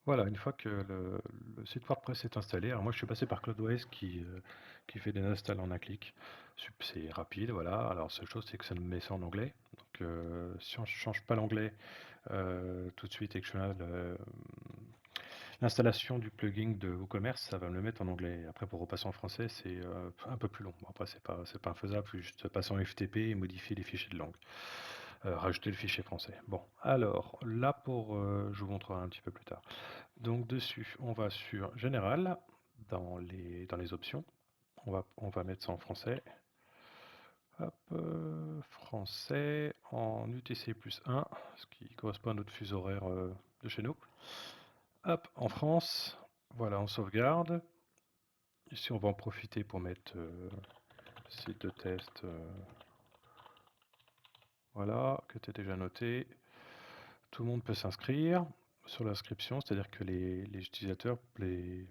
Voilà, une fois que le site WordPress est installé, alors moi je suis passé par Cloudways qui fait des installs en un clic. C'est rapide, voilà. Alors seule chose, c'est que ça me met ça en anglais. Donc si on ne change pas l'anglais tout de suite et que je fais l'installation du plugin de WooCommerce, ça va me le mettre en anglais. Après, pour repasser en français, c'est un peu plus long. Bon, après, c'est pas infaisable, faut juste passer en FTP et modifier les fichiers de langue. Rajouter le fichier français. Bon, alors là je vous montrerai un petit peu plus tard. Donc dessus, on va sur Général, dans les options. On va mettre ça en français. Hop, français en UTC plus 1, ce qui correspond à notre fuseau horaire de chez nous. Hop, en France, voilà, on sauvegarde. Ici, on va en profiter pour mettre site de test, voilà, que tu as déjà noté. Tout le monde peut s'inscrire sur l'inscription, c'est-à-dire que les utilisateurs, les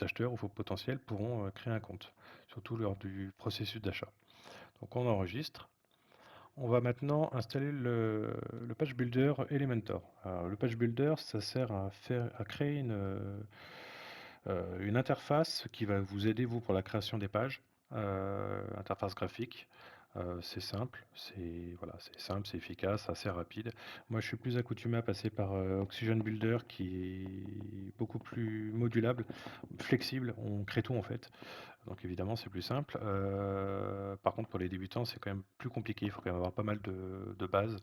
acheteurs ou faux potentiels pourront créer un compte, surtout lors du processus d'achat. Donc on enregistre. On va maintenant installer le Page Builder Elementor. Alors, le Page Builder, ça sert à créer une interface qui va vous aider, vous, pour la création des pages, interface graphique. C'est simple, c'est simple, c'est efficace, assez rapide. Moi, je suis plus accoutumé à passer par Oxygen Builder qui est beaucoup plus modulable, flexible, on crée tout en fait. Donc évidemment, c'est plus simple. Par contre, pour les débutants, c'est quand même plus compliqué. Il faut quand même avoir pas mal de bases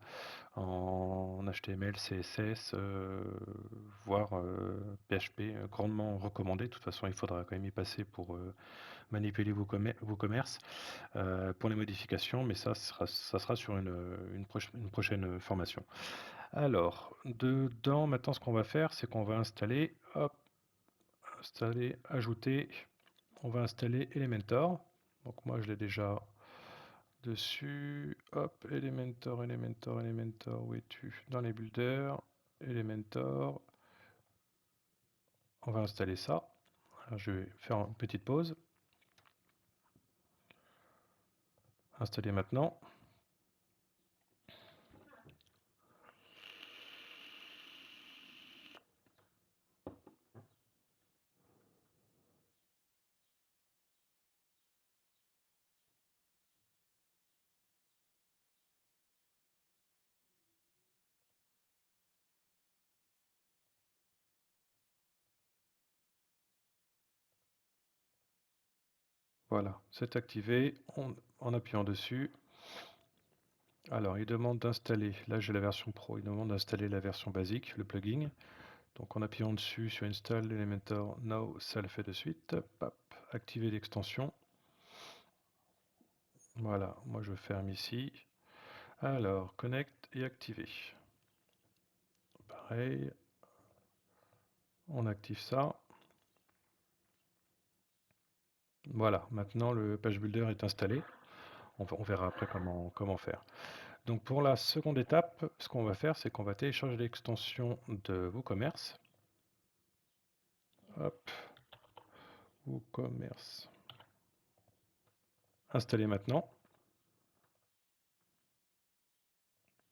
en HTML, CSS, voire PHP, grandement recommandé. De toute façon, il faudra quand même y passer pour manipuler vos commerces pour les modifications, mais ça sera sur une prochaine formation. Alors, dedans, maintenant, ce qu'on va faire, c'est qu'on va installer, hop, installer, ajouter, on va installer Elementor. Donc moi, je l'ai déjà dessus. Hop, Elementor, Elementor, Elementor, où es-tu? Dans les builders, Elementor. On va installer ça. Alors, je vais faire une petite pause. Installer maintenant. Voilà, c'est activé en appuyant dessus. Alors, il demande d'installer, là j'ai la version Pro, il demande d'installer la version basique, le plugin. Donc en appuyant dessus sur Install Elementor Now, ça le fait de suite. Hop, activer l'extension. Voilà, moi je ferme ici. Alors, connect et activer. Pareil, on active ça. Voilà, maintenant le page builder est installé. On verra après comment faire. Donc pour la seconde étape, ce qu'on va faire, c'est qu'on va télécharger l'extension de WooCommerce. Hop, WooCommerce. Installer maintenant.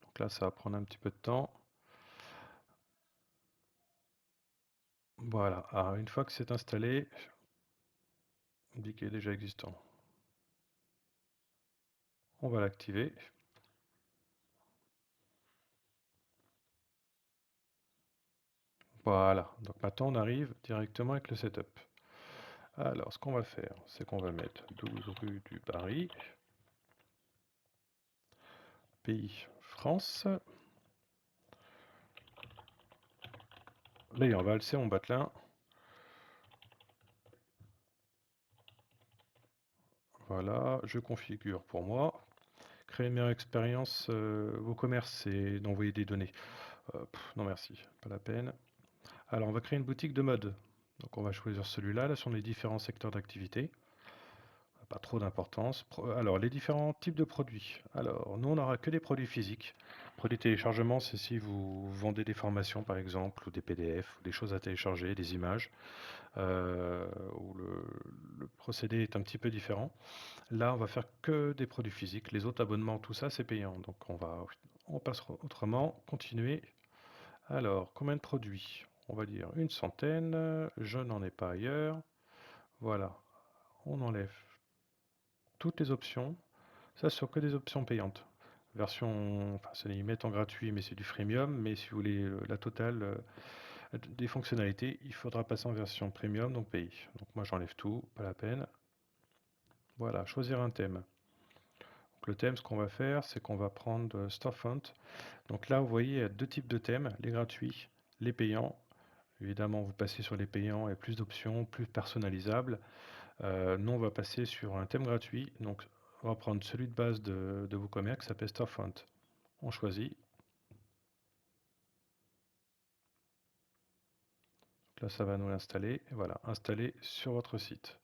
Donc là, ça va prendre un petit peu de temps. Voilà, alors une fois que c'est installé, on dit qu'il est déjà existant. On va l'activer. Voilà, donc maintenant on arrive directement avec le setup. Alors, ce qu'on va faire, c'est qu'on va mettre 12 rue du Barry, pays France. Là, on va valser en batelin. Voilà, je configure pour moi. Créer une meilleure expérience, vos commerces, c'est d'envoyer des données. Non merci, pas la peine. Alors, on va créer une boutique de mode. Donc, on va choisir celui-là. Là sont les différents secteurs d'activité. Pas trop d'importance. Alors, les différents types de produits. Alors, nous, on n'aura que des produits physiques. Produits téléchargement, c'est si vous vendez des formations, par exemple, ou des PDF, ou des choses à télécharger, des images, où le procédé est un petit peu différent. Là, on va faire que des produits physiques. Les autres abonnements, tout ça, c'est payant. Donc, on passe autrement. Continuer. Alors, combien de produits? On va dire une centaine, je n'en ai pas ailleurs. Voilà, on enlève toutes les options. Ça, ce sont que des options payantes. Version, enfin, c'est ils mettent en gratuit, mais c'est du freemium. Mais si vous voulez la totale des fonctionnalités, il faudra passer en version premium, donc payer. Donc moi, j'enlève tout, pas la peine. Voilà, choisir un thème. Donc le thème, ce qu'on va faire, c'est qu'on va prendre Storefront. Donc là, vous voyez, il y a deux types de thèmes, les gratuits, les payants. Évidemment, vous passez sur les payants, il y a plus d'options, plus personnalisables. Nous, on va passer sur un thème gratuit. Donc, on va prendre celui de base de WooCommerce qui s'appelle Storefront. On choisit. Donc là, ça va nous l'installer. Et voilà, installer sur votre site.